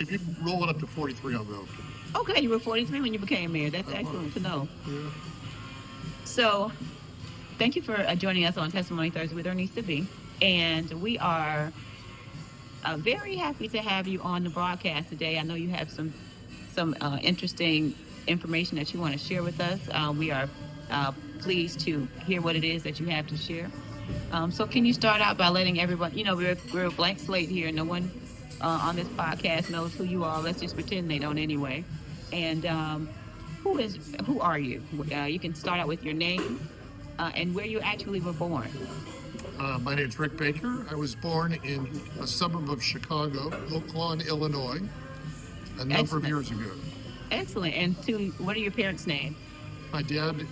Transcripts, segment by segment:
if you roll it up to 43, I'll be okay. Okay, you were 43 when you became mayor. That's excellent to know. Yeah. So, thank you for joining us on Testimony Thursday with Ernisa B. And we are very happy to have you on the broadcast today. I know you have some interesting information that you want to share with us. We are pleased to hear what it is that you have to share. So, can you start out by letting everyone, we're a blank slate here. No one on this podcast knows who you are. Let's just pretend they don't anyway. And who are you? You can start out with your name and where you actually were born. My name's Rick Baker. I was born in a suburb of Chicago, Oak Lawn, Illinois, a number of years ago. Excellent. And what are your parents' names? My dad,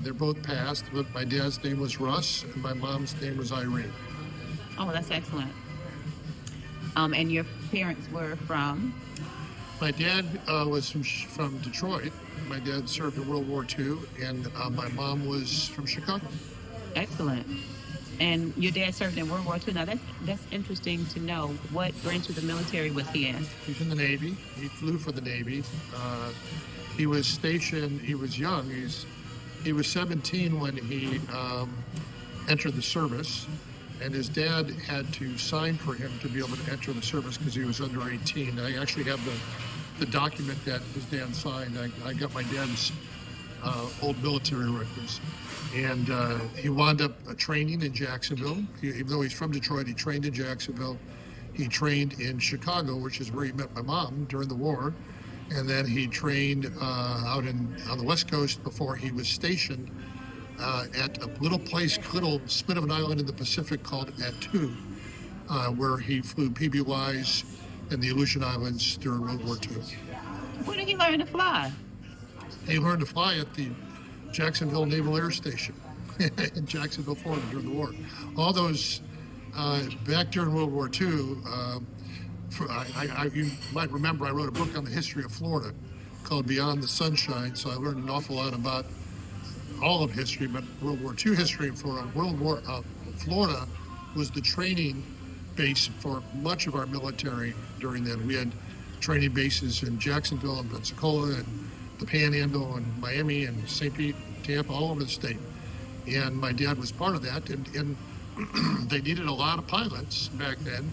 they're both passed, but my dad's name was Russ, and my mom's name was Irene. Oh, that's excellent. And your parents were from? My dad was from Detroit. My dad served in World War II, and my mom was from Chicago. Excellent. And your dad served in World War II. Now, that's interesting to know. What branch of the military was he in? He's in the Navy. He flew for the Navy. He was stationed, he was young. He was 17 when he entered the service, and his dad had to sign for him to be able to enter the service because he was under 18. I actually have the document that his dad signed. I got my dad's old military records. And he wound up training in Jacksonville. Even though he's from Detroit, he trained in Jacksonville. He trained in Chicago, which is where he met my mom during the war. And then he trained out on the West Coast before he was stationed at a little spit of an island in the Pacific called Attu, where he flew PBYs in the Aleutian Islands during World War II. Where did he learn to fly? He learned to fly at the Jacksonville Naval Air Station in Jacksonville, Florida during the war. All those, back during World War II, you might remember I wrote a book on the history of Florida called Beyond the Sunshine, so I learned an awful lot about all of history, but World War II history in Florida. Florida was the training base for much of our military during then. We had training bases in Jacksonville and Pensacola and the Panhandle and Miami and St. Pete, Tampa, all over the state. And my dad was part of that, and they needed a lot of pilots back then,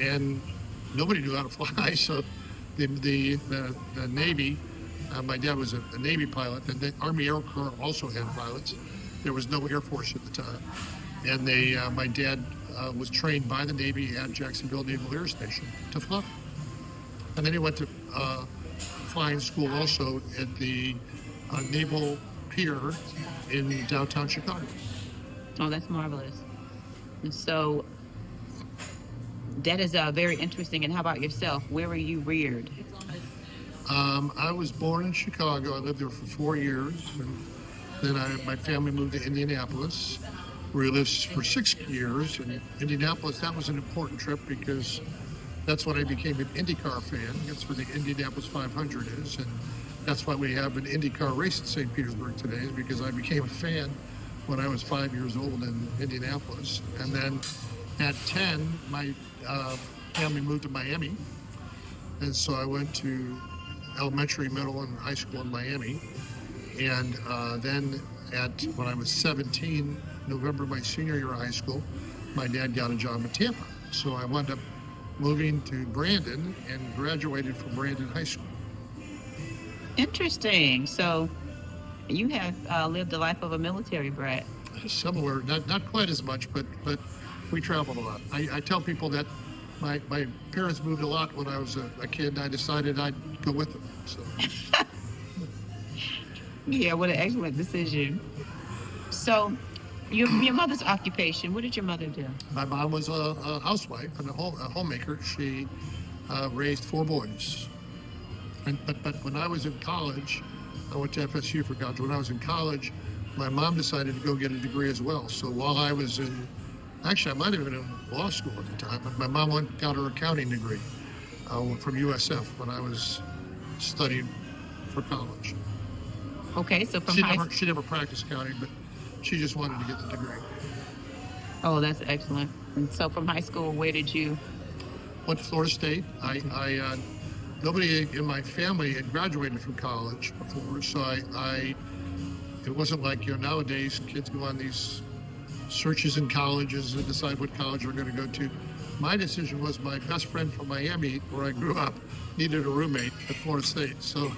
and nobody knew how to fly, so the Navy, my dad was a Navy pilot, and the Army Air Corps also had pilots. There was no Air Force at the time. And my dad was trained by the Navy at Jacksonville Naval Air Station to fly. And then he went to flying school also at the Naval Pier in downtown Chicago. Oh, that's marvelous. And so that is very interesting. And how about yourself? Where were you reared? I was born in Chicago. I lived there for 4 years. And then my family moved to Indianapolis, where we lived for 6 years. And Indianapolis, that was an important trip because that's when I became an IndyCar fan. That's where the Indianapolis 500 is. And that's why we have an IndyCar race in St. Petersburg today, is because I became a fan when I was 5 years old in Indianapolis. And then at 10, my family moved to Miami. And so I went to elementary, middle, and high school in Miami. And then when I was 17, November of my senior year of high school, my dad got a job in Tampa. So I wound up moving to Brandon and graduated from Brandon High School. Interesting. So you have lived the life of a military brat. Similar, not quite as much, but we traveled a lot. I tell people that my parents moved a lot when I was a kid, and I decided I'd go with them. So. Yeah, what an excellent decision. So your mother's occupation, what did your mother do? My mom was a housewife and a homemaker. She raised 4 boys. But when I was in college, I went to FSU for college. When I was in college, my mom decided to go get a degree as well. So while I was actually I might have been in law school at the time, but my mom got her accounting degree from USF when I was studying for college. Okay, so from she never practiced accounting, but she just wanted to get the degree. Oh, that's excellent. And so from high school, where did you? Went to Florida State. I nobody in my family had graduated from college before, so it wasn't like, nowadays kids go on these searches in colleges and decide what college they're going to go to. My decision was my best friend from Miami, where I grew up, needed a roommate at Florida State, so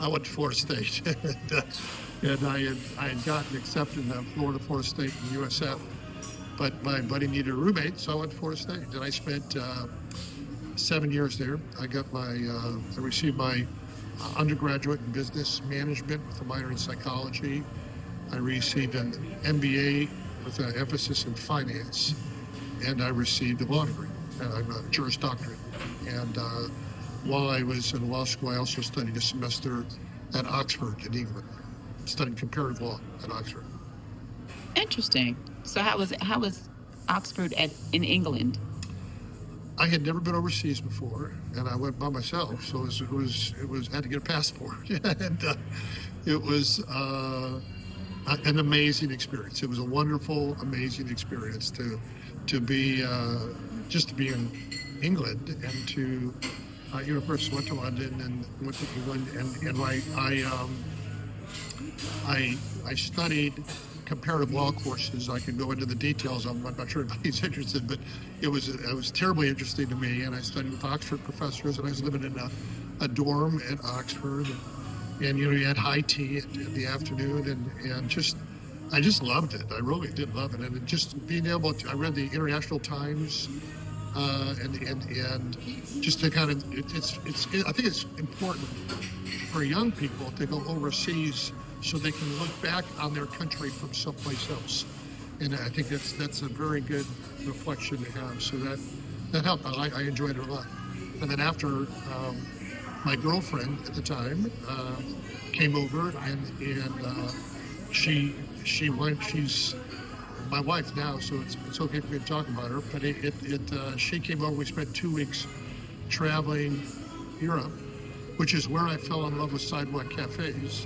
I went to Florida State. And I had gotten accepted in Florida State and USF, but my buddy needed a roommate, so I went to Florida State. And I spent 7 years there. I received my undergraduate in business management with a minor in psychology. I received an MBA with an emphasis in finance, and I received a law degree, a Juris Doctorate. And while I was in law school, I also studied a semester at Oxford in England, studied comparative law at Oxford. Interesting. So how was Oxford in England? I had never been overseas before, and I went by myself. So it was I had to get a passport, and it was an amazing experience. It was a wonderful, amazing experience to be just to be in England and to first went to London and went to England, and I studied comparative law courses. I can go into the details. I'm not sure if anybody's interested, but it was terribly interesting to me. And I studied with Oxford professors, and I was living in a dorm at Oxford, and you had high tea in the afternoon, and I just loved it. I really did love it, and just being able to. I read the International Times, and just to kind of I think it's important for young people to go overseas so they can look back on their country from someplace else. And I think that's a very good reflection to have. So that helped. I enjoyed it a lot. And then after my girlfriend at the time came over, and she's my wife now, so it's okay for me to talk about her. But she came over. We spent 2 weeks traveling Europe, which is where I fell in love with sidewalk cafes,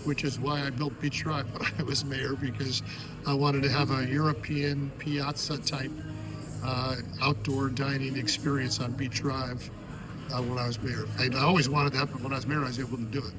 which is why I built Beach Drive when I was mayor, because I wanted to have a European piazza type outdoor dining experience on Beach Drive when I was mayor. I always wanted that, but when I was mayor, I was able to do it.